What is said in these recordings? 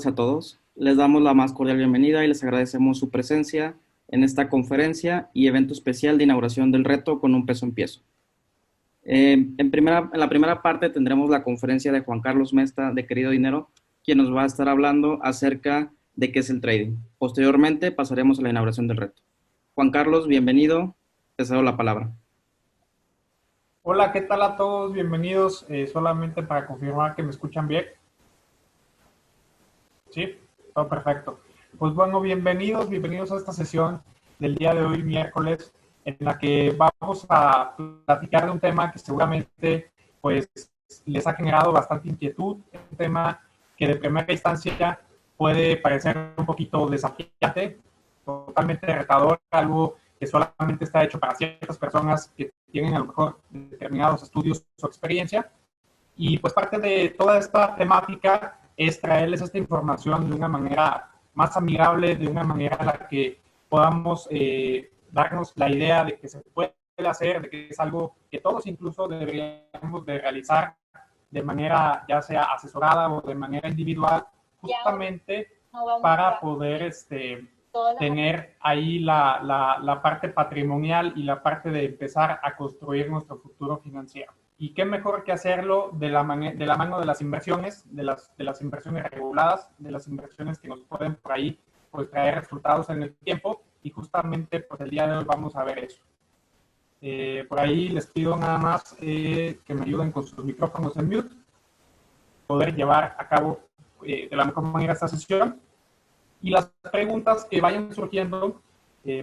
tardes a todos. Les damos la más cordial bienvenida y les agradecemos su presencia en esta conferencia y evento especial de inauguración del reto con un peso empiezo. En la primera parte tendremos la conferencia de Juan Carlos Mesta de Querido Dinero, quien nos va a estar hablando acerca de qué es el trading. Posteriormente pasaremos a la inauguración del reto. Juan Carlos, bienvenido. Te cedo la palabra. Hola, ¿qué tal a todos? Bienvenidos. Solamente para confirmar que me escuchan bien. Sí, todo perfecto. Pues bueno, bienvenidos a esta sesión del día de hoy, miércoles, en la que vamos a platicar de un tema que seguramente pues les ha generado bastante inquietud, un tema que de primera instancia puede parecer un poquito desafiante, totalmente retador, algo que solamente está hecho para ciertas personas que tienen a lo mejor determinados estudios o experiencia. Y pues parte de toda esta temática es traerles esta información de una manera más amigable, de una manera en la que podamos darnos la idea de que se puede hacer, de que es algo que todos incluso deberíamos de realizar de manera ya sea asesorada o de manera individual, justamente para poder tener ahí la parte patrimonial y la parte de empezar a construir nuestro futuro financiero. Y qué mejor que hacerlo de la mano de las inversiones, de las inversiones reguladas, de las inversiones que nos pueden por ahí pues, traer resultados en el tiempo. Y justamente pues, el día de hoy vamos a ver eso. Por ahí les pido nada más que me ayuden con sus micrófonos en mute, poder llevar a cabo de la mejor manera esta sesión. Y las preguntas que vayan surgiendo,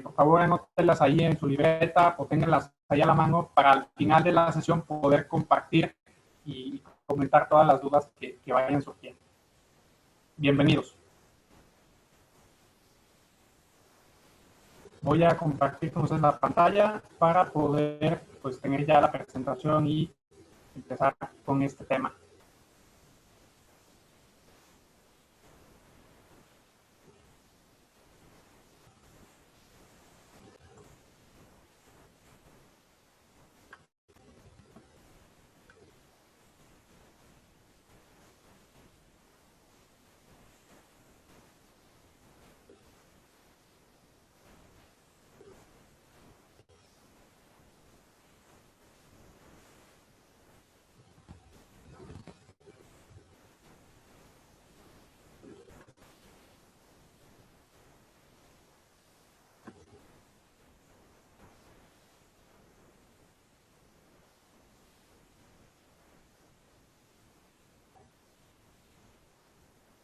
por favor anótenlas ahí en su libreta o ténganlas ahí a la mano para al final de la sesión poder compartir y comentar todas las dudas que vayan surgiendo. Bienvenidos. Voy a compartir con ustedes la pantalla para poder pues, tener ya la presentación y empezar con este tema.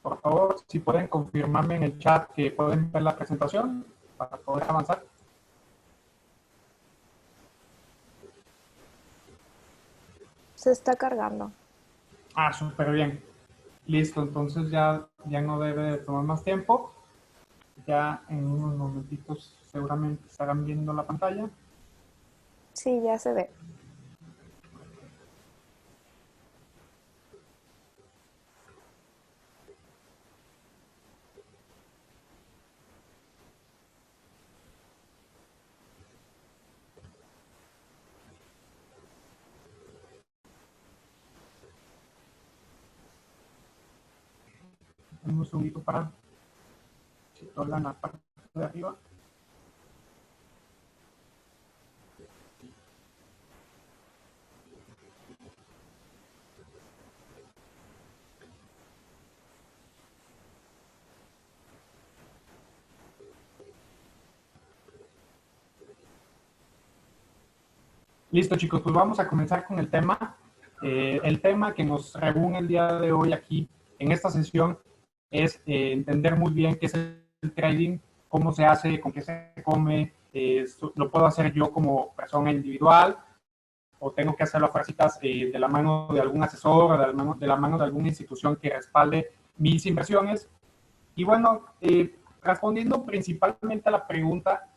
Por favor, si pueden confirmarme en el chat que pueden ver la presentación para poder avanzar. Se está cargando. Ah, súper bien. Listo, entonces ya no debe de tomar más tiempo. Ya en unos momentitos seguramente estarán viendo la pantalla. Sí, ya se ve. Un segundito para situarla en la parte de arriba. Listo, chicos, pues vamos a comenzar con el tema. El tema que nos reúne el día de hoy aquí en esta sesión es entender muy bien qué es el trading, cómo se hace, con qué se come, lo puedo hacer yo como persona individual o tengo que hacerlo a fuercitas de la mano de algún asesor o de la mano de alguna institución que respalde mis inversiones. Y bueno, respondiendo principalmente a la pregunta,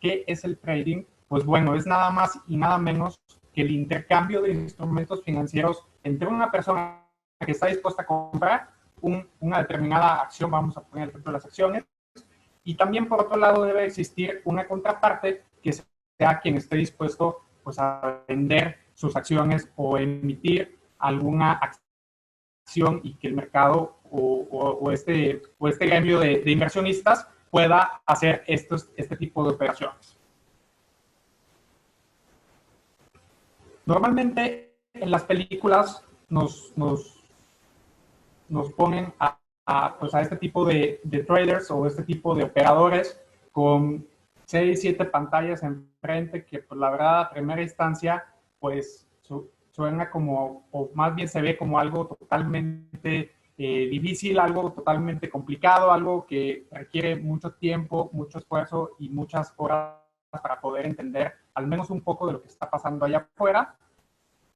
¿qué es el trading? Pues bueno, es nada más y nada menos que el intercambio de instrumentos financieros entre una persona que está dispuesta a comprar una determinada acción, vamos a poner el ejemplo de las acciones, y también por otro lado debe existir una contraparte que sea quien esté dispuesto pues, a vender sus acciones o emitir alguna acción y que el mercado este gremio de inversionistas pueda hacer este tipo de operaciones. Normalmente en las películas nos ponen pues a este tipo de traders o este tipo de operadores con 6, 7 pantallas enfrente que pues la verdad a primera instancia pues suena como, o más bien se ve como algo totalmente difícil, algo totalmente complicado, algo que requiere mucho tiempo, mucho esfuerzo y muchas horas para poder entender al menos un poco de lo que está pasando allá afuera.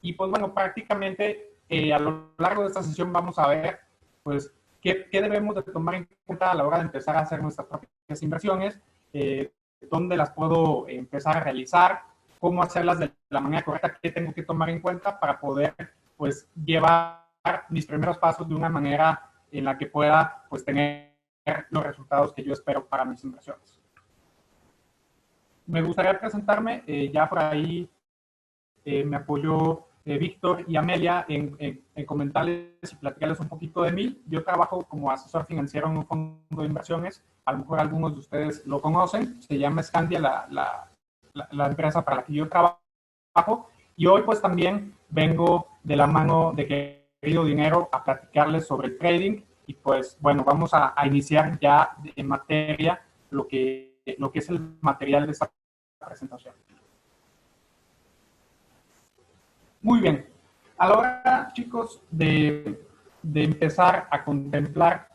Y pues bueno, prácticamente a lo largo de esta sesión vamos a ver pues qué debemos de tomar en cuenta a la hora de empezar a hacer nuestras propias inversiones, dónde las puedo empezar a realizar, cómo hacerlas de la manera correcta, qué tengo que tomar en cuenta para poder pues llevar mis primeros pasos de una manera en la que pueda pues tener los resultados que yo espero para mis inversiones. Me gustaría presentarme, ya por ahí me apoyó Víctor y Amelia en comentarles y platicarles un poquito de mí. Yo trabajo como asesor financiero en un fondo de inversiones. A lo mejor algunos de ustedes lo conocen. Se llama Scandia, la empresa para la que yo trabajo. Y hoy pues también vengo de la mano de Querido Dinero a platicarles sobre el trading. Y pues bueno, vamos a iniciar ya en materia lo que es el material de esta presentación. Muy bien. A la hora, chicos, de empezar a contemplar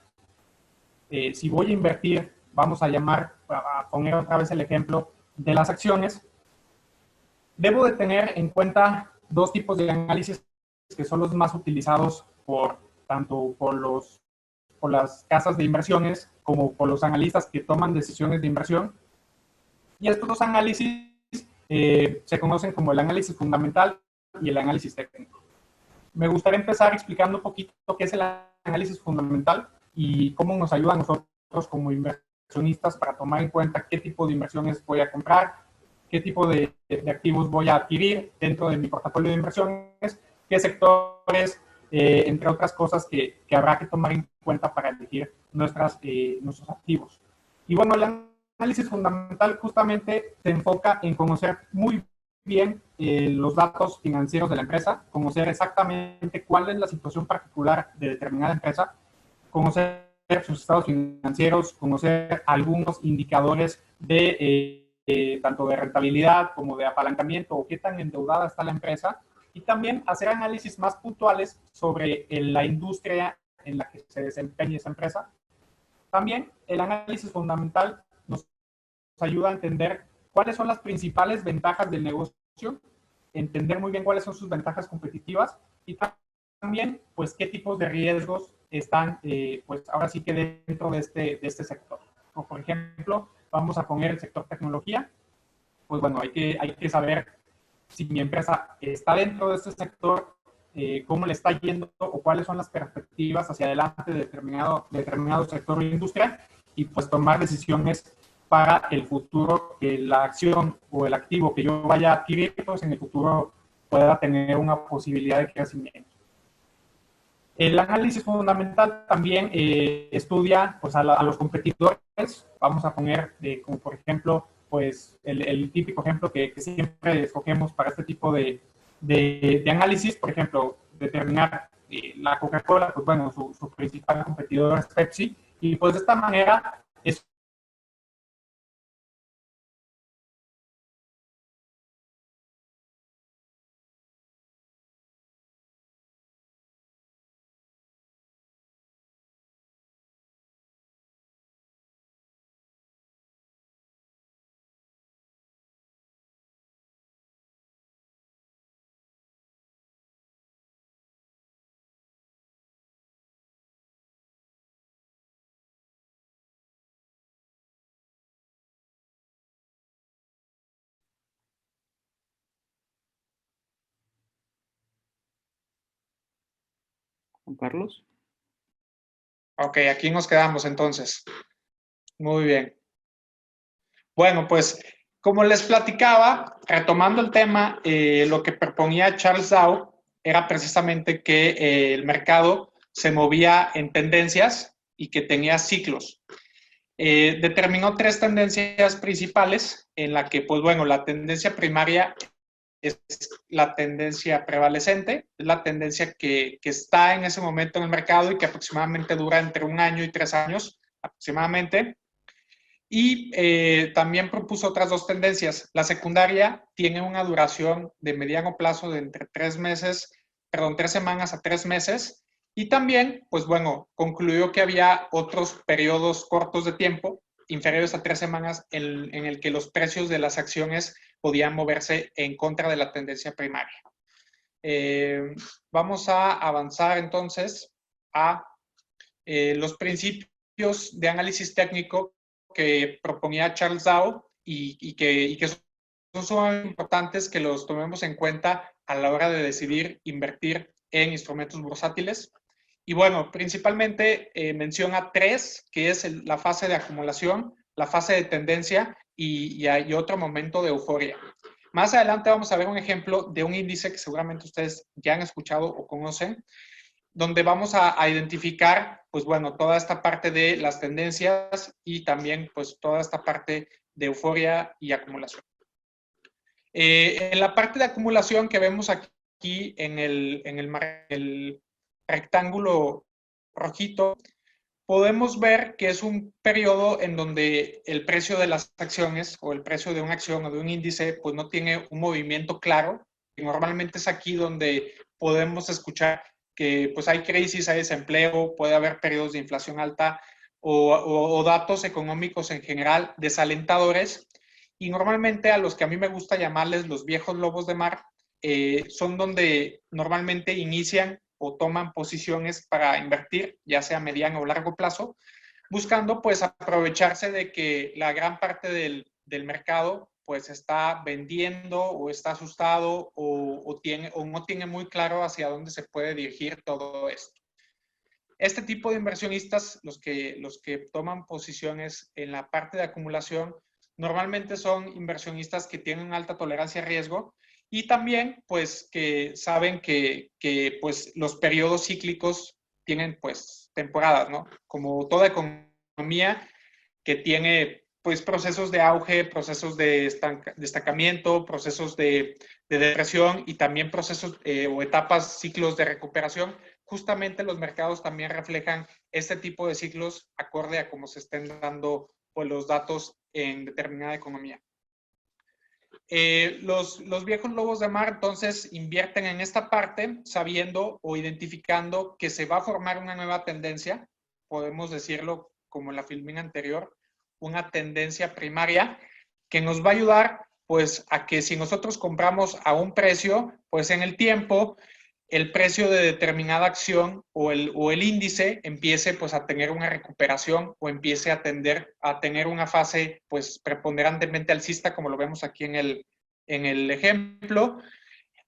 si voy a invertir, vamos a poner otra vez el ejemplo de las acciones, debo de tener en cuenta dos tipos de análisis que son los más utilizados tanto por las casas de inversiones como por los analistas que toman decisiones de inversión. Y estos dos análisis se conocen como el análisis fundamental y el análisis técnico. Me gustaría empezar explicando un poquito qué es el análisis fundamental y cómo nos ayuda a nosotros como inversionistas para tomar en cuenta qué tipo de inversiones voy a comprar, qué tipo de activos voy a adquirir dentro de mi portafolio de inversiones, qué sectores, entre otras cosas que habrá que tomar en cuenta para elegir nuestros activos. Y bueno, el análisis fundamental justamente se enfoca en conocer muy bien los datos financieros de la empresa, conocer exactamente cuál es la situación particular de determinada empresa, conocer sus estados financieros, conocer algunos indicadores de tanto de rentabilidad como de apalancamiento o qué tan endeudada está la empresa, y también hacer análisis más puntuales sobre la industria en la que se desempeña esa empresa. También el análisis fundamental nos ayuda a entender cuáles son las principales ventajas del negocio, entender muy bien cuáles son sus ventajas competitivas y también, pues, qué tipos de riesgos están, pues, ahora sí que dentro de este sector. O, por ejemplo, vamos a poner el sector tecnología. Pues, bueno, hay que saber si mi empresa está dentro de este sector, cómo le está yendo o cuáles son las perspectivas hacia adelante de determinado sector o industria y, pues, tomar decisiones para el futuro, que la acción o el activo que yo vaya a adquirir, pues en el futuro pueda tener una posibilidad de crecimiento. El análisis fundamental también estudia pues, a los competidores. Vamos a poner como por ejemplo, pues el típico ejemplo que siempre escogemos para este tipo de análisis, por ejemplo, determinar la Coca-Cola, pues bueno, su principal competidor es Pepsi, y pues de esta manera es Juan Carlos. Ok, aquí nos quedamos entonces. Muy bien. Bueno, pues como les platicaba, retomando el tema, lo que proponía Charles Dow era precisamente que el mercado se movía en tendencias y que tenía ciclos. Determinó 3 tendencias principales en la que, pues bueno, la tendencia primaria es la tendencia prevalecente, es la tendencia que está en ese momento en el mercado y que aproximadamente dura entre 1 año y 3 años aproximadamente. Y también propuso otras 2 tendencias. La secundaria tiene una duración de mediano plazo de entre 3 semanas a 3 meses. Y también, pues bueno, concluyó que había otros periodos cortos de tiempo, inferiores a 3 semanas, en el que los precios de las acciones podían moverse en contra de la tendencia primaria. Vamos a avanzar entonces a los principios de análisis técnico que proponía Charles Dow y que son sumamente importantes que los tomemos en cuenta a la hora de decidir invertir en instrumentos bursátiles. Y bueno, principalmente menciona 3, que es la fase de acumulación, la fase de tendencia y otro momento de euforia. Más adelante vamos a ver un ejemplo de un índice que seguramente ustedes ya han escuchado o conocen, donde vamos a identificar, pues bueno, toda esta parte de las tendencias y también pues toda esta parte de euforia y acumulación. En la parte de acumulación que vemos aquí en el rectángulo rojito, podemos ver que es un periodo en donde el precio de las acciones o el precio de una acción o de un índice pues no tiene un movimiento claro. Y normalmente es aquí donde podemos escuchar que pues hay crisis, hay desempleo, puede haber periodos de inflación alta o datos económicos en general desalentadores. Y normalmente a los que a mí me gusta llamarles los viejos lobos de mar, son donde normalmente inician o toman posiciones para invertir, ya sea a mediano o largo plazo, buscando pues aprovecharse de que la gran parte del mercado pues está vendiendo o está asustado o no tiene muy claro hacia dónde se puede dirigir todo esto. Este tipo de inversionistas, los que toman posiciones en la parte de acumulación, normalmente son inversionistas que tienen alta tolerancia a riesgo y también pues que saben que pues los periodos cíclicos tienen pues temporadas, ¿no? Como toda economía que tiene pues procesos de auge, procesos de estancamiento, procesos de depresión y también procesos o etapas, ciclos de recuperación. Justamente los mercados también reflejan este tipo de ciclos acorde a cómo se estén dando pues, los datos en determinada economía. Los viejos lobos de mar entonces invierten en esta parte sabiendo o identificando que se va a formar una nueva tendencia, podemos decirlo como en la filmina anterior, una tendencia primaria que nos va a ayudar pues a que si nosotros compramos a un precio, pues en el tiempo el precio de determinada acción o el índice empiece pues a tener una recuperación o empiece a tender a tener una fase pues preponderantemente alcista como lo vemos aquí en el ejemplo.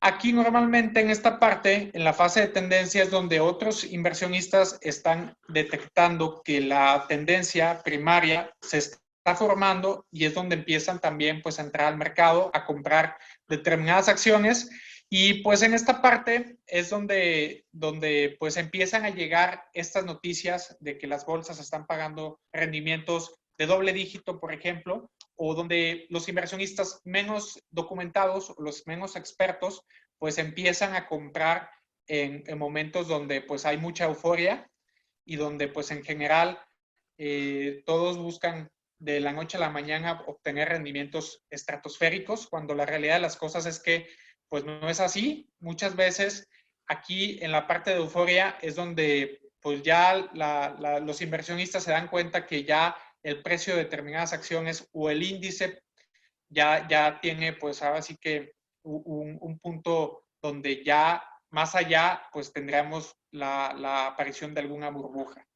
Aquí normalmente en esta parte, en la fase de tendencia es donde otros inversionistas están detectando que la tendencia primaria se está formando y es donde empiezan también pues a entrar al mercado a comprar determinadas acciones. Y pues en esta parte es donde pues empiezan a llegar estas noticias de que las bolsas están pagando rendimientos de doble dígito, por ejemplo, o donde los inversionistas menos documentados, los menos expertos, pues empiezan a comprar en momentos donde pues hay mucha euforia y donde pues en general todos buscan de la noche a la mañana obtener rendimientos estratosféricos, cuando la realidad de las cosas es que pues no es así. Muchas veces aquí en la parte de euforia es donde pues ya los inversionistas se dan cuenta que ya el precio de determinadas acciones o el índice ya tiene pues ahora sí que un punto donde ya más allá pues tendríamos la aparición de alguna burbuja.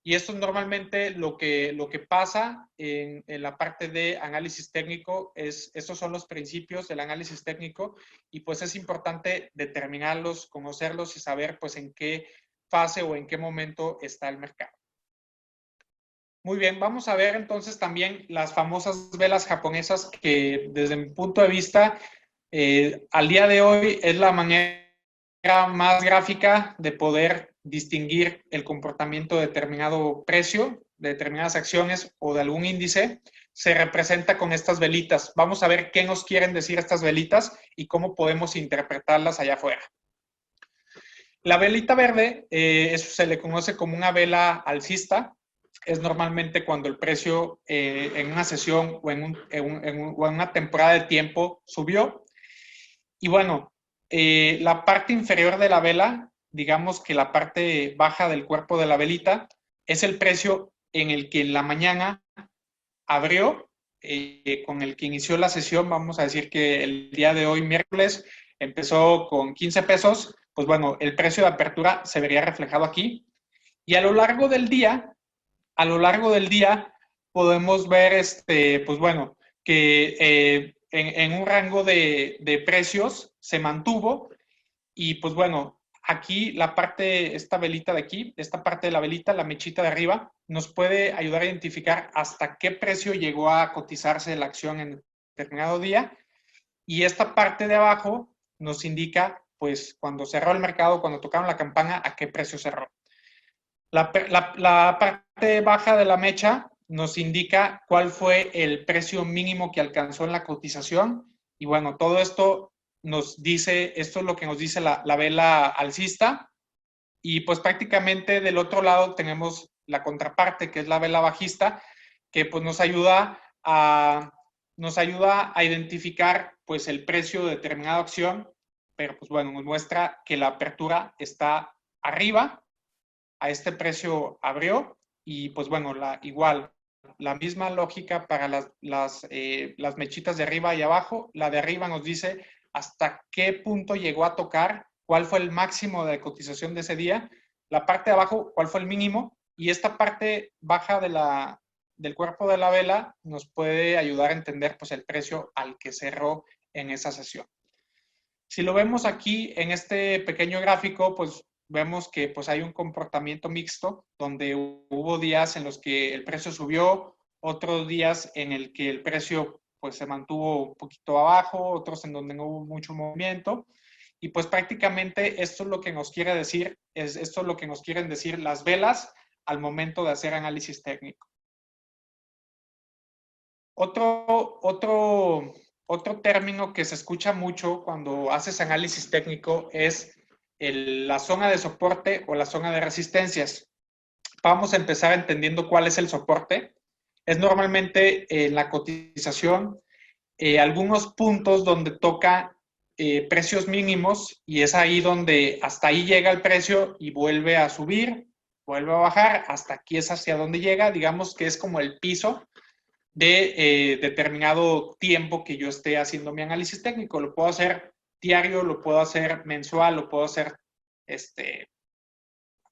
Y esto es normalmente lo que pasa en la parte de análisis técnico, estos son los principios del análisis técnico y pues es importante determinarlos, conocerlos y saber pues en qué fase o en qué momento está el mercado. Muy bien, vamos a ver entonces también las famosas velas japonesas que desde mi punto de vista al día de hoy es la manera más gráfica de poder distinguir el comportamiento de determinado precio, de determinadas acciones o de algún índice, se representa con estas velitas. Vamos a ver qué nos quieren decir estas velitas y cómo podemos interpretarlas allá afuera. La velita verde, eso se le conoce como una vela alcista. Es normalmente cuando el precio en una sesión o en una temporada de tiempo subió. Y bueno, la parte inferior de la vela, digamos que la parte baja del cuerpo de la velita, es el precio en el que en la mañana abrió, con el que inició la sesión. Vamos a decir que el día de hoy, miércoles, empezó con 15 pesos. Pues bueno, el precio de apertura se vería reflejado aquí. Y a lo largo del día podemos ver, pues bueno, que en un rango de precios se mantuvo. Y pues bueno, aquí la parte, esta velita de aquí, esta parte de la velita, la mechita de arriba, nos puede ayudar a identificar hasta qué precio llegó a cotizarse la acción en determinado día. Y esta parte de abajo nos indica, pues, cuando cerró el mercado, cuando tocaron la campana, a qué precio cerró. La parte baja de la mecha nos indica cuál fue el precio mínimo que alcanzó en la cotización. Y bueno, todo esto nos dice, esto es lo que nos dice la vela alcista. Y pues prácticamente del otro lado tenemos la contraparte, que es la vela bajista, que pues nos ayuda a identificar pues el precio de determinada acción, pero pues bueno, nos muestra que la apertura está arriba, a este precio abrió. Y pues bueno, igual, la misma lógica para las mechitas de arriba y abajo. La de arriba nos dice hasta qué punto llegó a tocar, cuál fue el máximo de cotización de ese día. La parte de abajo, cuál fue el mínimo. Y esta parte baja del cuerpo de la vela nos puede ayudar a entender pues el precio al que cerró en esa sesión. Si lo vemos aquí en este pequeño gráfico, pues vemos que pues hay un comportamiento mixto, donde hubo días en los que el precio subió, otros días en el que el precio pues se mantuvo un poquito abajo, otros en donde no hubo mucho movimiento. Y pues prácticamente esto es lo que nos quiere decir, esto es lo que nos quieren decir las velas al momento de hacer análisis técnico. Otro término que se escucha mucho cuando haces análisis técnico es la zona de soporte o la zona de resistencias. Vamos a empezar entendiendo cuál es el soporte. Es normalmente en la cotización algunos puntos donde toca precios mínimos, y es ahí donde hasta ahí llega el precio y vuelve a subir, vuelve a bajar, hasta aquí es hacia donde llega. Digamos que es como el piso de determinado tiempo que yo esté haciendo mi análisis técnico. Lo puedo hacer diario, lo puedo hacer mensual, lo puedo hacer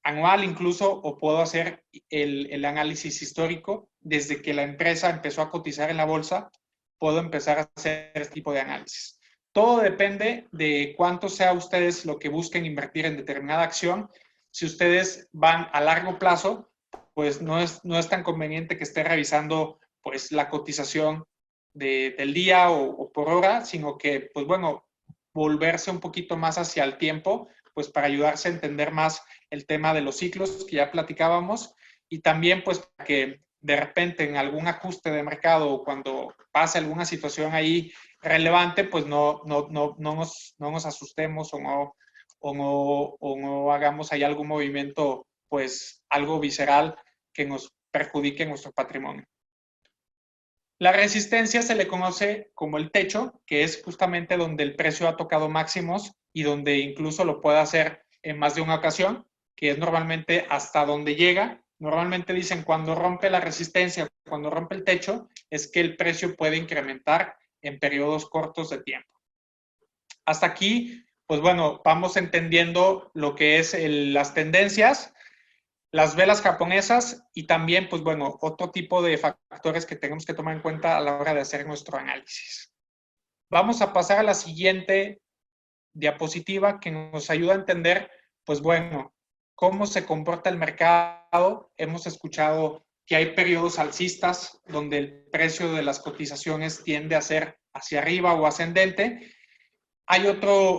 anual incluso, o puedo hacer el análisis histórico. Desde que la empresa empezó a cotizar en la bolsa, puedo empezar a hacer este tipo de análisis. Todo depende de cuánto sea ustedes lo que busquen invertir en determinada acción. Si ustedes van a largo plazo, pues no es tan conveniente que esté revisando pues la cotización del día o por hora, sino que, pues bueno, volverse un poquito más hacia el tiempo, pues para ayudarse a entender más el tema de los ciclos que ya platicábamos. Y también pues para que de repente en algún ajuste de mercado o cuando pase alguna situación ahí relevante, pues no nos asustemos o no hagamos ahí algún movimiento, pues algo visceral que nos perjudique nuestro patrimonio. La resistencia se le conoce como el techo, que es justamente donde el precio ha tocado máximos y donde incluso lo puede hacer en más de una ocasión, que es normalmente hasta donde llega. Normalmente dicen cuando rompe la resistencia, cuando rompe el techo, es que el precio puede incrementar en periodos cortos de tiempo. Hasta aquí, pues bueno, vamos entendiendo lo que es las tendencias, las velas japonesas y también, pues bueno, otro tipo de factores que tenemos que tomar en cuenta a la hora de hacer nuestro análisis. Vamos a pasar a la siguiente diapositiva que nos ayuda a entender, pues bueno, cómo se comporta el mercado. Hemos escuchado que hay periodos alcistas donde el precio de las cotizaciones tiende a ser hacia arriba o ascendente.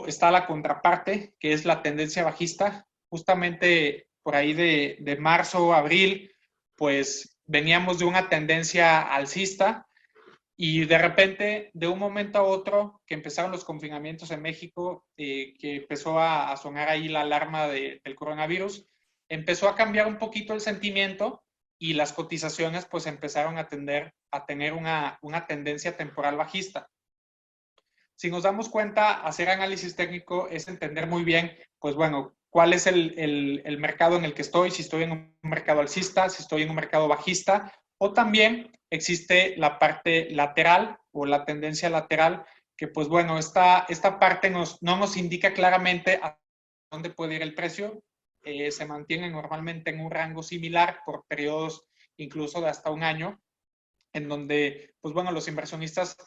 Está la contraparte, que es la tendencia bajista, justamente por ahí de marzo, abril, pues veníamos de una tendencia alcista y de repente, de un momento a otro, que empezaron los confinamientos en México, que empezó a sonar ahí la alarma del coronavirus, empezó a cambiar un poquito el sentimiento y las cotizaciones pues empezaron a tener una tendencia temporal bajista. Si nos damos cuenta, hacer análisis técnico es entender muy bien, pues bueno, cuál es el mercado en el que estoy, si estoy en un mercado alcista, si estoy en un mercado bajista, o también existe la parte lateral o la tendencia lateral, que pues bueno, esta parte no nos indica claramente a dónde puede ir el precio, se mantiene normalmente en un rango similar por periodos incluso de hasta un año, en donde, pues bueno, los inversionistas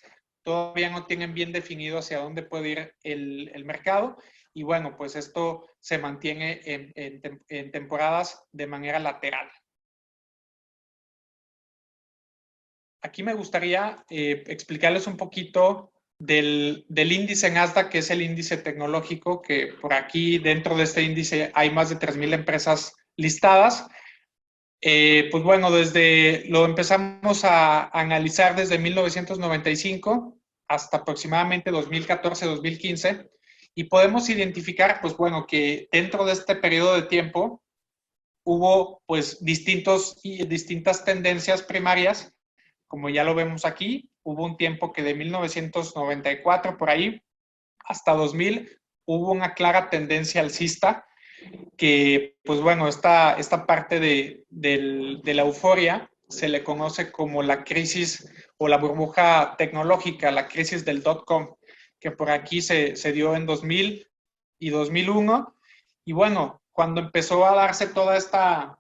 todavía no tienen bien definido hacia dónde puede ir el mercado y bueno, pues esto se mantiene en temporadas de manera lateral. Aquí me gustaría explicarles un poquito del índice Nasdaq, que es el índice tecnológico, que por aquí dentro de este índice hay más de 3,000 empresas listadas. Pues bueno, lo empezamos a analizar desde 1995 hasta aproximadamente 2014-2015 y podemos identificar, pues bueno, que dentro de este periodo de tiempo hubo pues distintas tendencias primarias, como ya lo vemos aquí. Hubo un tiempo que de 1994 por ahí hasta 2000 hubo una clara tendencia alcista, que pues bueno, esta parte de la euforia se le conoce como la crisis o la burbuja tecnológica, la crisis del .com, que por aquí se dio en 2000 y 2001. Y bueno, cuando empezó a darse toda esta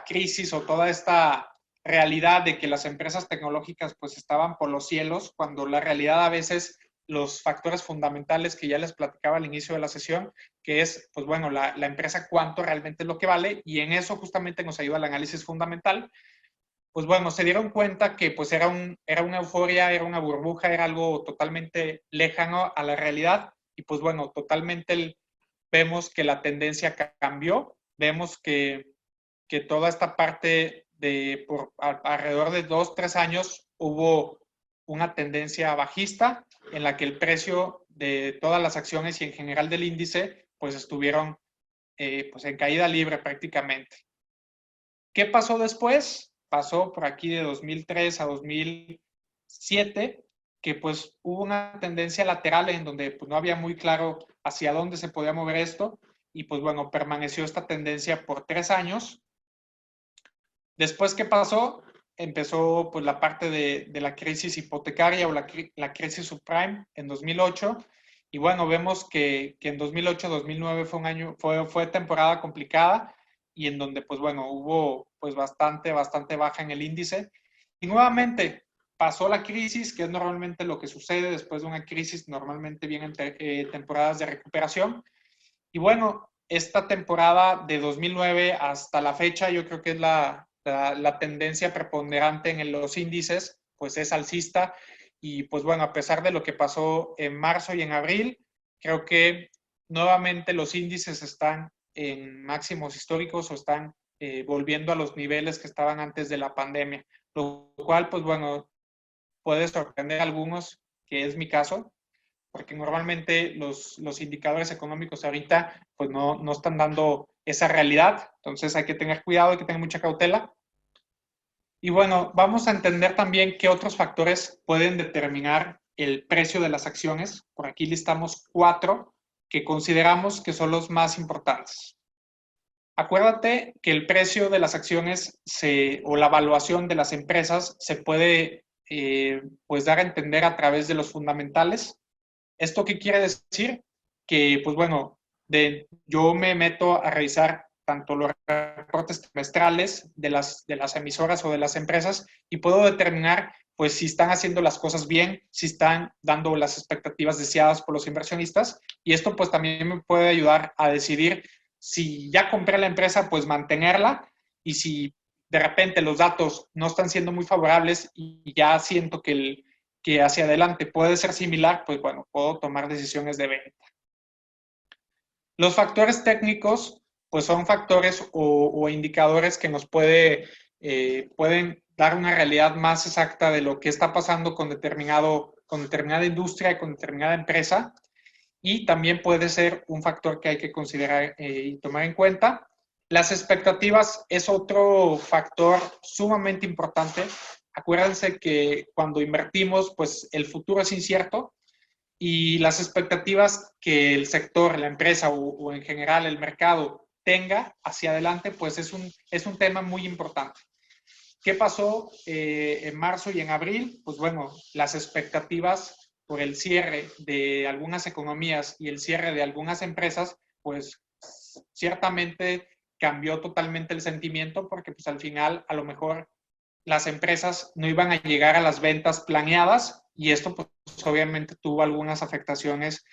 crisis o toda esta realidad de que las empresas tecnológicas pues estaban por los cielos, cuando la realidad a veces los factores fundamentales que ya les platicaba al inicio de la sesión, que es, pues bueno, la empresa cuánto realmente es lo que vale, y en eso justamente nos ayuda el análisis fundamental. Pues bueno, se dieron cuenta que pues era una euforia, era una burbuja, era algo totalmente lejano a la realidad, y pues bueno, totalmente vemos que la tendencia cambió, vemos que toda esta parte por alrededor de 2-3 años hubo una tendencia bajista en la que el precio de todas las acciones y en general del índice pues estuvieron pues en caída libre prácticamente. ¿Qué pasó después? Pasó por aquí de 2003 a 2007, que pues hubo una tendencia lateral en donde pues no había muy claro hacia dónde se podía mover esto y pues bueno, permaneció esta tendencia por 3 años. Después, ¿qué pasó? Empezó pues la parte de la crisis hipotecaria o la crisis subprime en 2008 y bueno, vemos que en 2008-2009 fue temporada complicada y en donde pues bueno, hubo pues bastante baja en el índice y nuevamente pasó la crisis, que es normalmente lo que sucede después de una crisis, normalmente vienen temporadas de recuperación y bueno, esta temporada de 2009 hasta la fecha yo creo que es la tendencia preponderante en los índices, pues es alcista. Y pues bueno, a pesar de lo que pasó en marzo y en abril, creo que nuevamente los índices están en máximos históricos o están volviendo a los niveles que estaban antes de la pandemia. Lo cual, pues bueno, puede sorprender a algunos, que es mi caso, porque normalmente los indicadores económicos ahorita pues no están dando esa realidad, entonces hay que tener cuidado, hay que tener mucha cautela. Y bueno, vamos a entender también qué otros factores pueden determinar el precio de las acciones. Por aquí listamos 4 que consideramos que son los más importantes. Acuérdate que el precio de las acciones o la evaluación de las empresas se puede pues dar a entender a través de los fundamentales. ¿Esto qué quiere decir? Que, pues bueno, yo me meto a revisar tanto los reportes trimestrales de las emisoras o de las empresas y puedo determinar pues si están haciendo las cosas bien, si están dando las expectativas deseadas por los inversionistas, y esto pues también me puede ayudar a decidir si ya compré la empresa, pues mantenerla, y si de repente los datos no están siendo muy favorables y ya siento que hacia adelante puede ser similar, pues bueno, puedo tomar decisiones de venta. Los factores técnicos pues son factores o indicadores que nos pueden dar una realidad más exacta de lo que está pasando con determinada industria, con determinada empresa, y también puede ser un factor que hay que considerar y tomar en cuenta. Las expectativas es otro factor sumamente importante. Acuérdense que cuando invertimos, pues el futuro es incierto y las expectativas que el sector, la empresa o en general el mercado tenga hacia adelante, pues es un tema muy importante. ¿Qué pasó en marzo y en abril? Pues bueno, las expectativas por el cierre de algunas economías y el cierre de algunas empresas, pues ciertamente cambió totalmente el sentimiento porque pues al final a lo mejor las empresas no iban a llegar a las ventas planeadas y esto pues obviamente tuvo algunas afectaciones,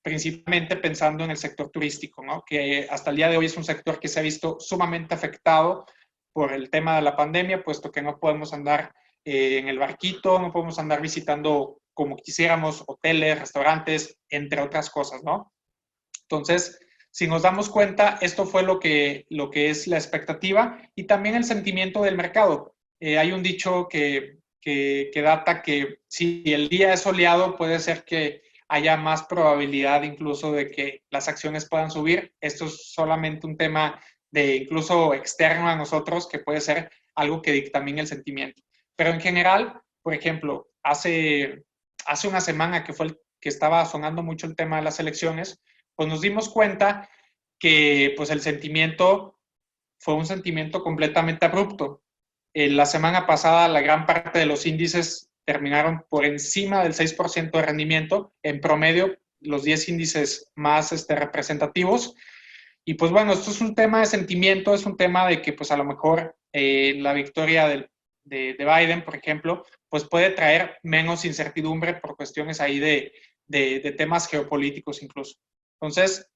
principalmente pensando en el sector turístico, ¿no? Que hasta el día de hoy es un sector que se ha visto sumamente afectado por el tema de la pandemia, puesto que no podemos andar en el barquito, no podemos andar visitando como quisiéramos hoteles, restaurantes, entre otras cosas, ¿no? Entonces, si nos damos cuenta, esto fue lo que es la expectativa y también el sentimiento del mercado. Hay un dicho que data que si el día es soleado, puede ser que haya más probabilidad incluso de que las acciones puedan subir. Esto es solamente un tema de incluso externo a nosotros, que puede ser algo que dictamine el sentimiento. Pero en general, por ejemplo, hace una semana que estaba sonando mucho el tema de las elecciones, pues nos dimos cuenta que pues el sentimiento fue un sentimiento completamente abrupto. La semana pasada la gran parte de los índices terminaron por encima del 6% de rendimiento, en promedio los 10 índices más representativos. Y pues bueno, esto es un tema de sentimiento, es un tema de que pues a lo mejor la victoria de Biden, por ejemplo, pues puede traer menos incertidumbre por cuestiones ahí de temas geopolíticos incluso. Entonces,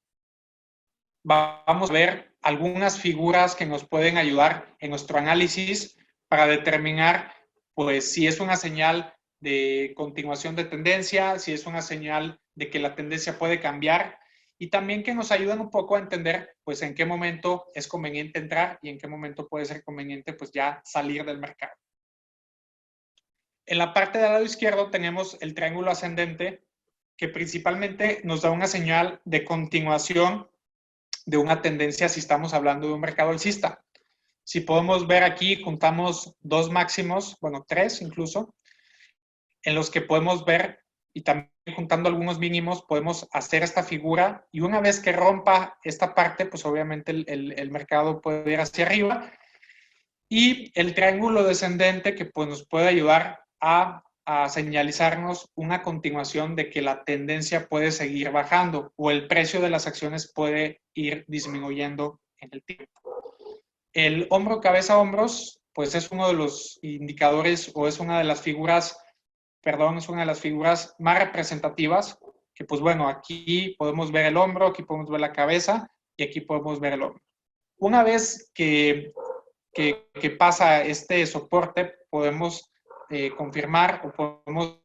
vamos a ver algunas figuras que nos pueden ayudar en nuestro análisis para determinar, pues, si es una señal de continuación de tendencia, si es una señal de que la tendencia puede cambiar y también que nos ayudan un poco a entender, pues, en qué momento es conveniente entrar y en qué momento puede ser conveniente, pues, ya salir del mercado. En la parte del lado izquierdo tenemos el triángulo ascendente, que principalmente nos da una señal de continuación de una tendencia si estamos hablando de un mercado alcista. Si podemos ver aquí, juntamos dos máximos, bueno, tres incluso, en los que podemos ver, y también juntando algunos mínimos, podemos hacer esta figura, y una vez que rompa esta parte, pues obviamente el mercado puede ir hacia arriba, y el triángulo descendente que pues, nos puede ayudar a señalizarnos una continuación de que la tendencia puede seguir bajando o el precio de las acciones puede ir disminuyendo en el tiempo. El hombro, cabeza, hombros, pues es uno de los indicadores o es una de las figuras, es una de las figuras más representativas, que pues bueno, aquí podemos ver el hombro, aquí podemos ver la cabeza y aquí podemos ver el hombro. Una vez que pasa este soporte, podemos confirmar o podemos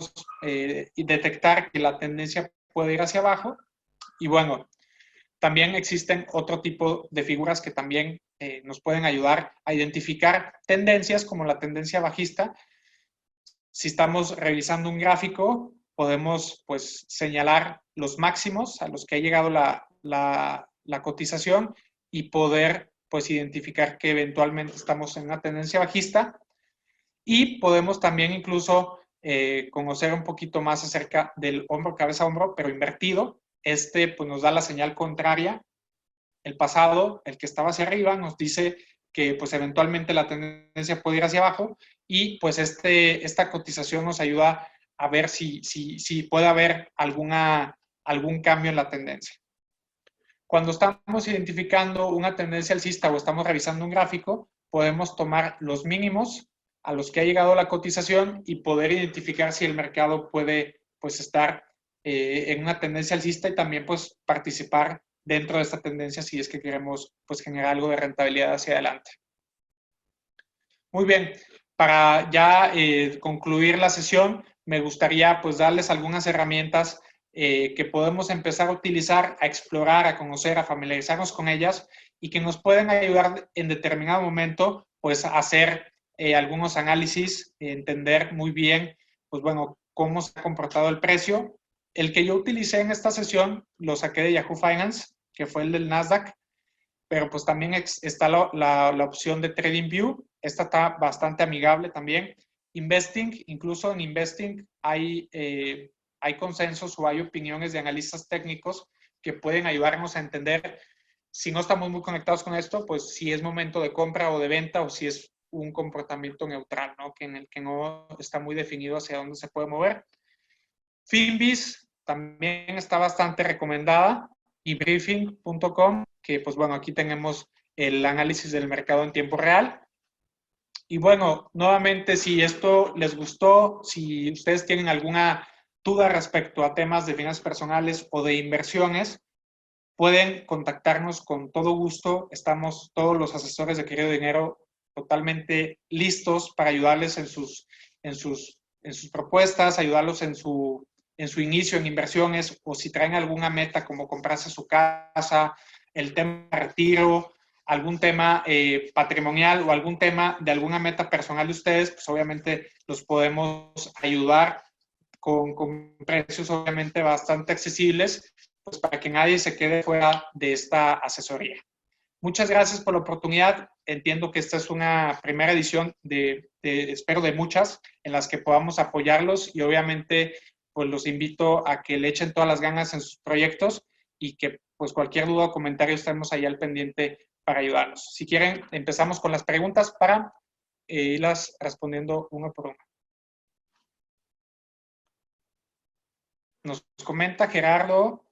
detectar que la tendencia puede ir hacia abajo. Y bueno, también existen otro tipo de figuras que también nos pueden ayudar a identificar tendencias como la tendencia bajista. Si estamos revisando un gráfico, podemos pues señalar los máximos a los que ha llegado la cotización y poder pues identificar que eventualmente estamos en una tendencia bajista. Y podemos también incluso conocer un poquito más acerca del hombro, cabeza, hombro, pero invertido. Pues nos da la señal contraria. El pasado, el que estaba hacia arriba, nos dice que pues eventualmente la tendencia puede ir hacia abajo y pues esta cotización nos ayuda a ver si puede haber algún cambio en la tendencia. Cuando estamos identificando una tendencia alcista o estamos revisando un gráfico, podemos tomar los mínimos a los que ha llegado la cotización y poder identificar si el mercado puede pues estar en una tendencia alcista y también pues participar dentro de esta tendencia si es que queremos pues generar algo de rentabilidad hacia adelante. Muy bien, para ya concluir la sesión, me gustaría pues darles algunas herramientas que podemos empezar a utilizar, a explorar, a conocer, a familiarizarnos con ellas y que nos pueden ayudar en determinado momento pues a hacer algunos análisis, entender muy bien pues bueno, cómo se ha comportado el precio. El que yo utilicé en esta sesión lo saqué de Yahoo Finance, que fue el del Nasdaq, pero pues también está la opción de TradingView. Esta está bastante amigable también. Investing, incluso en Investing hay consensos o hay opiniones de analistas técnicos que pueden ayudarnos a entender si no estamos muy conectados con esto, pues si es momento de compra o de venta o si es un comportamiento neutral, ¿no? Que en el que no está muy definido hacia dónde se puede mover. Finviz también está bastante recomendada y briefing.com, que pues bueno, aquí tenemos el análisis del mercado en tiempo real. Y bueno, nuevamente, si esto les gustó, si ustedes tienen alguna duda respecto a temas de finanzas personales o de inversiones, pueden contactarnos con todo gusto. Estamos todos los asesores de Querido Dinero totalmente listos para ayudarles en sus propuestas, ayudarlos en su inicio en inversiones o si traen alguna meta como comprarse su casa, el tema de retiro, algún tema patrimonial o algún tema de alguna meta personal de ustedes, pues obviamente los podemos ayudar con precios obviamente bastante accesibles, pues para que nadie se quede fuera de esta asesoría. Muchas gracias por la oportunidad. Entiendo que esta es una primera edición espero de muchas en las que podamos apoyarlos y obviamente pues los invito a que le echen todas las ganas en sus proyectos y que pues cualquier duda o comentario estemos ahí al pendiente para ayudarlos. Si quieren, empezamos con las preguntas para irlas respondiendo uno por uno. Nos comenta Gerardo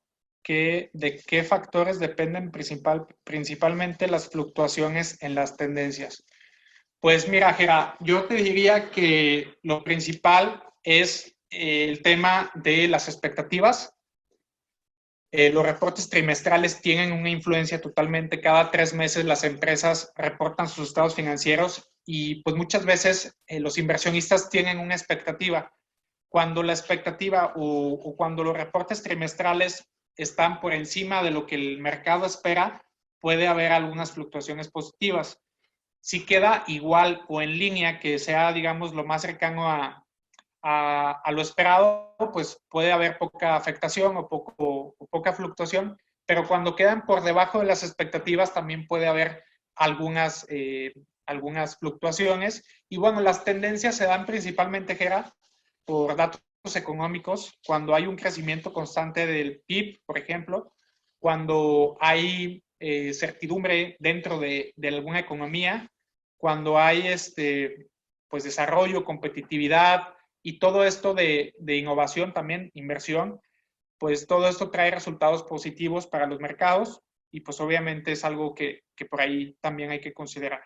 que de qué factores dependen principalmente las fluctuaciones en las tendencias. Pues mira, Gerardo, yo te diría que lo principal es el tema de las expectativas. Los reportes trimestrales tienen una influencia totalmente. Cada 3 meses las empresas reportan sus estados financieros y pues muchas veces los inversionistas tienen una expectativa. Cuando la expectativa o cuando los reportes trimestrales están por encima de lo que el mercado espera, puede haber algunas fluctuaciones positivas. Si queda igual o en línea, que sea, digamos, lo más cercano a lo esperado, pues puede haber poca afectación o poca fluctuación, pero cuando quedan por debajo de las expectativas también puede haber algunas fluctuaciones. Y bueno, las tendencias se dan principalmente, Gera, por datos económicos, cuando hay un crecimiento constante del PIB, por ejemplo, cuando hay certidumbre dentro de alguna economía, cuando hay pues desarrollo, competitividad y todo esto de innovación también, inversión, pues todo esto trae resultados positivos para los mercados y pues obviamente es algo que por ahí también hay que considerar.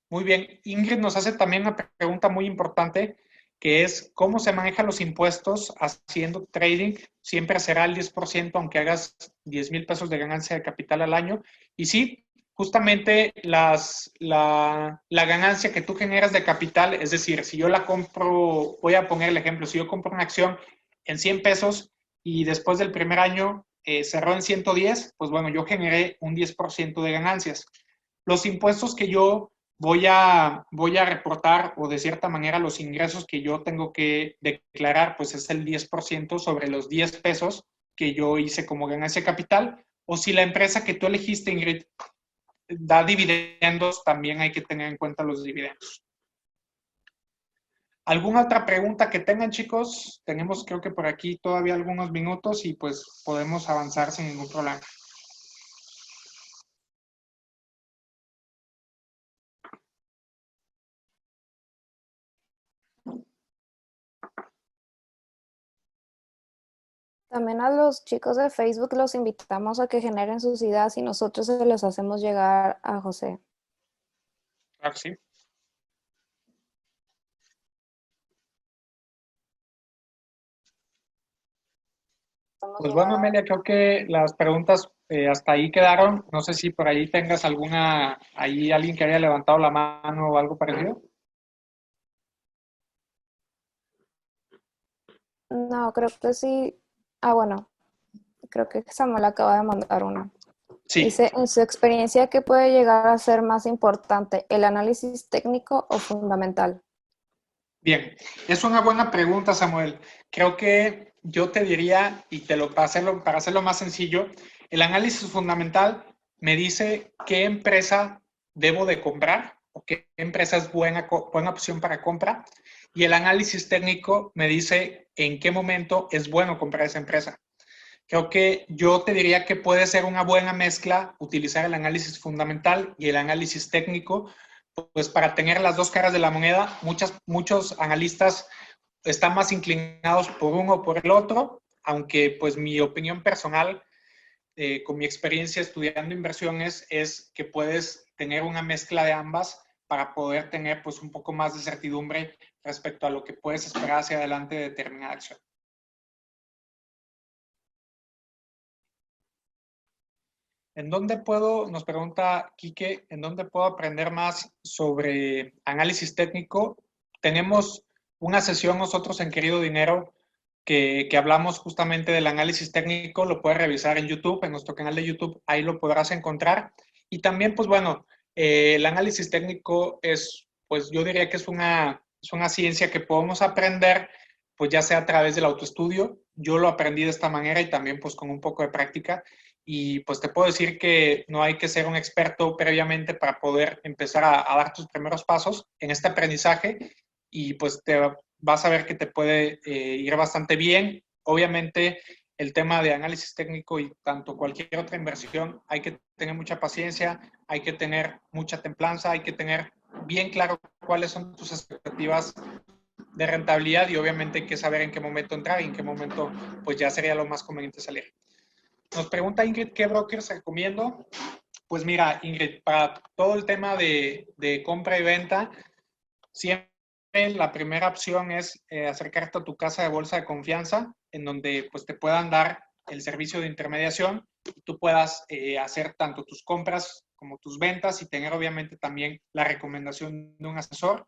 Muy bien, Ingrid nos hace también una pregunta muy importante, que es ¿cómo se manejan los impuestos haciendo trading? Siempre será el 10%, aunque hagas 10,000 pesos de ganancia de capital al año. Y sí, justamente la ganancia que tú generas de capital, es decir, si yo la compro, voy a poner el ejemplo, si yo compro una acción en 100 pesos y después del primer año cerró en 110, pues bueno, yo generé un 10% de ganancias. Los impuestos que yo voy a reportar o de cierta manera los ingresos que yo tengo que declarar, pues es el 10% sobre los 10 pesos que yo hice como ganancia capital. O si la empresa que tú elegiste, Ingrid, da dividendos, también hay que tener en cuenta los dividendos. ¿Alguna otra pregunta que tengan, chicos? Tenemos creo que por aquí todavía algunos minutos y pues podemos avanzar sin ningún problema. También a los chicos de Facebook los invitamos a que generen sus ideas y nosotros se los hacemos llegar a José. Claro que sí. Pues bueno, Amelia, creo que las preguntas hasta ahí quedaron. No sé si por ahí tengas alguien que haya levantado la mano o algo parecido. No, creo que sí. Ah, bueno. Creo que Samuel acaba de mandar una. Sí. Dice, en su experiencia, ¿qué puede llegar a ser más importante, el análisis técnico o fundamental? Bien, es una buena pregunta, Samuel. Creo que yo te diría, y para hacerlo más sencillo, el análisis fundamental me dice qué empresa debo de comprar o qué empresa es buena opción para compra, y el análisis técnico me dice en qué momento es bueno comprar esa empresa. Creo que yo te diría que puede ser una buena mezcla utilizar el análisis fundamental y el análisis técnico, pues para tener las dos caras de la moneda. Muchos analistas están más inclinados por uno o por el otro, aunque pues mi opinión personal, con mi experiencia estudiando inversiones, es que puedes tener una mezcla de ambas para poder tener pues un poco más de certidumbre respecto a lo que puedes esperar hacia adelante de determinada acción. ¿En dónde puedo, nos pregunta Quique, en dónde puedo aprender más sobre análisis técnico? Tenemos una sesión nosotros en Querido Dinero que hablamos justamente del análisis técnico, lo puedes revisar en YouTube, en nuestro canal de YouTube, ahí lo podrás encontrar. Y también, pues bueno, el análisis técnico es, pues yo diría que es una ciencia que podemos aprender, pues ya sea a través del autoestudio. Yo lo aprendí de esta manera y también pues con un poco de práctica. Y pues te puedo decir que no hay que ser un experto previamente para poder empezar a dar tus primeros pasos en este aprendizaje, y pues te vas a ver que te puede ir bastante bien. Obviamente el tema de análisis técnico y tanto cualquier otra inversión, hay que tener mucha paciencia, hay que tener mucha templanza, hay que tener bien claro cuáles son tus expectativas de rentabilidad, y obviamente hay que saber en qué momento entrar y en qué momento pues ya sería lo más conveniente salir. Nos pregunta Ingrid, ¿qué brokers recomiendo? Pues mira, Ingrid, para todo el tema de compra y venta, siempre la primera opción es acercarte a tu casa de bolsa de confianza, en donde pues te puedan dar el servicio de intermediación y tú puedas hacer tanto tus compras como tus ventas y tener obviamente también la recomendación de un asesor.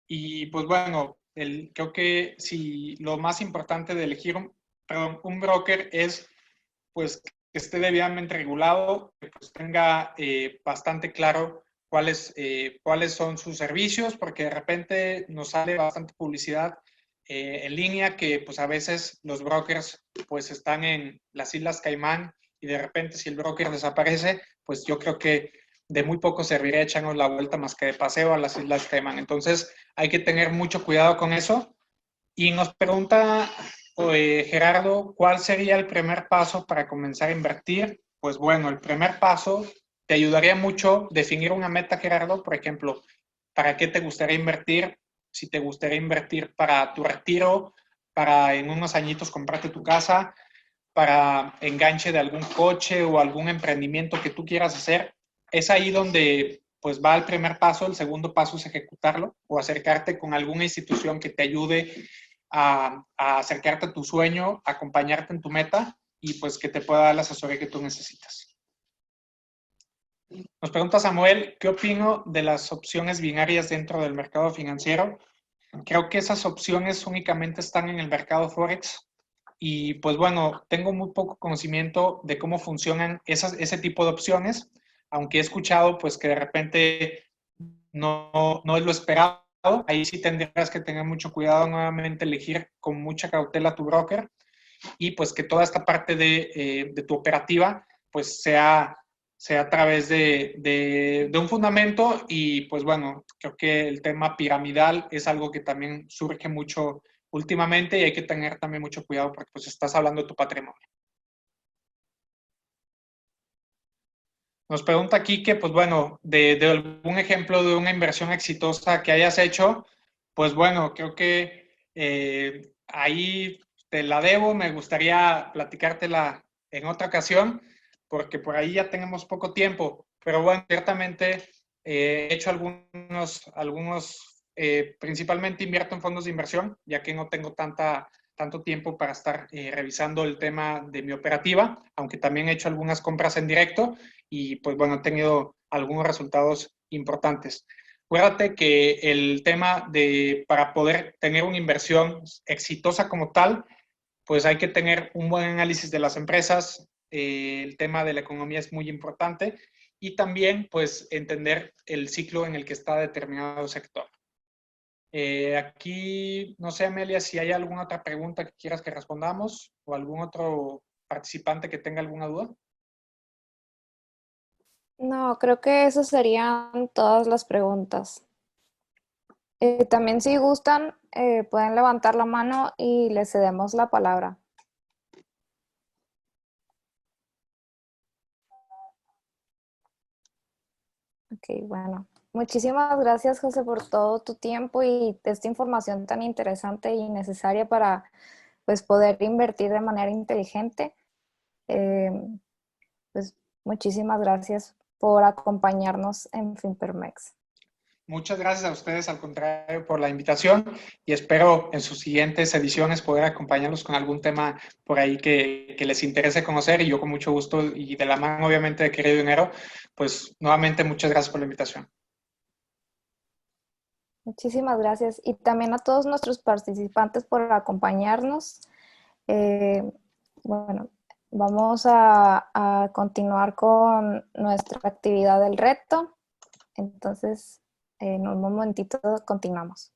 Y pues bueno, creo que si lo más importante de elegir un broker es pues que esté debidamente regulado, que pues tenga bastante claro cuáles son sus servicios, porque de repente nos sale bastante publicidad en línea que pues a veces los brokers pues están en las Islas Caimán, y de repente si el broker desaparece, pues yo creo que de muy poco serviría echarnos la vuelta más que de paseo a las Islas Caimán. Entonces hay que tener mucho cuidado con eso. Y nos pregunta Gerardo, ¿cuál sería el primer paso para comenzar a invertir? Pues bueno, el primer paso te ayudaría mucho definir una meta, Gerardo. Por ejemplo, ¿para qué te gustaría invertir? Si te gustaría invertir para tu retiro, para en unos añitos comprarte tu casa, para enganche de algún coche o algún emprendimiento que tú quieras hacer, es ahí donde pues va el primer paso. El segundo paso es ejecutarlo o acercarte con alguna institución que te ayude a acercarte a tu sueño, acompañarte en tu meta y pues que te pueda dar la asesoría que tú necesitas. Nos pregunta Samuel, ¿qué opino de las opciones binarias dentro del mercado financiero? Creo que esas opciones únicamente están en el mercado Forex y pues bueno, tengo muy poco conocimiento de cómo funcionan ese tipo de opciones, aunque he escuchado pues que de repente no es lo esperado. Ahí sí tendrás que tener mucho cuidado, nuevamente elegir con mucha cautela tu broker, y pues que toda esta parte de tu operativa pues sea a través de un fundamento. Y pues bueno, creo que el tema piramidal es algo que también surge mucho últimamente y hay que tener también mucho cuidado porque pues estás hablando de tu patrimonio. Nos pregunta aquí que, pues bueno, de algún ejemplo de una inversión exitosa que hayas hecho. Pues bueno, creo que ahí te la debo, me gustaría platicártela en otra ocasión, porque por ahí ya tenemos poco tiempo, pero bueno, ciertamente he hecho principalmente invierto en fondos de inversión, ya que no tengo tanto tiempo para estar revisando el tema de mi operativa, aunque también he hecho algunas compras en directo y pues bueno, he tenido algunos resultados importantes. Acuérdate que el tema para poder tener una inversión exitosa como tal, pues hay que tener un buen análisis de las empresas. El tema de la economía es muy importante y también pues entender el ciclo en el que está determinado sector. Aquí, no sé, Amelia, si hay alguna otra pregunta que quieras que respondamos o algún otro participante que tenga alguna duda. No, creo que esas serían todas las preguntas. También si gustan, pueden levantar la mano y les cedemos la palabra. Ok, bueno. Muchísimas gracias, José, por todo tu tiempo y esta información tan interesante y necesaria para pues, poder invertir de manera inteligente. Eh, pues muchísimas gracias por acompañarnos en Finpermex. Muchas gracias a ustedes, al contrario, por la invitación y espero en sus siguientes ediciones poder acompañarlos con algún tema por ahí que les interese conocer y yo con mucho gusto y de la mano obviamente de Querido Dinero, pues nuevamente muchas gracias por la invitación. Muchísimas gracias y también a todos nuestros participantes por acompañarnos. Eh, bueno, vamos a continuar con nuestra actividad del reto. Entonces, en un momentito continuamos.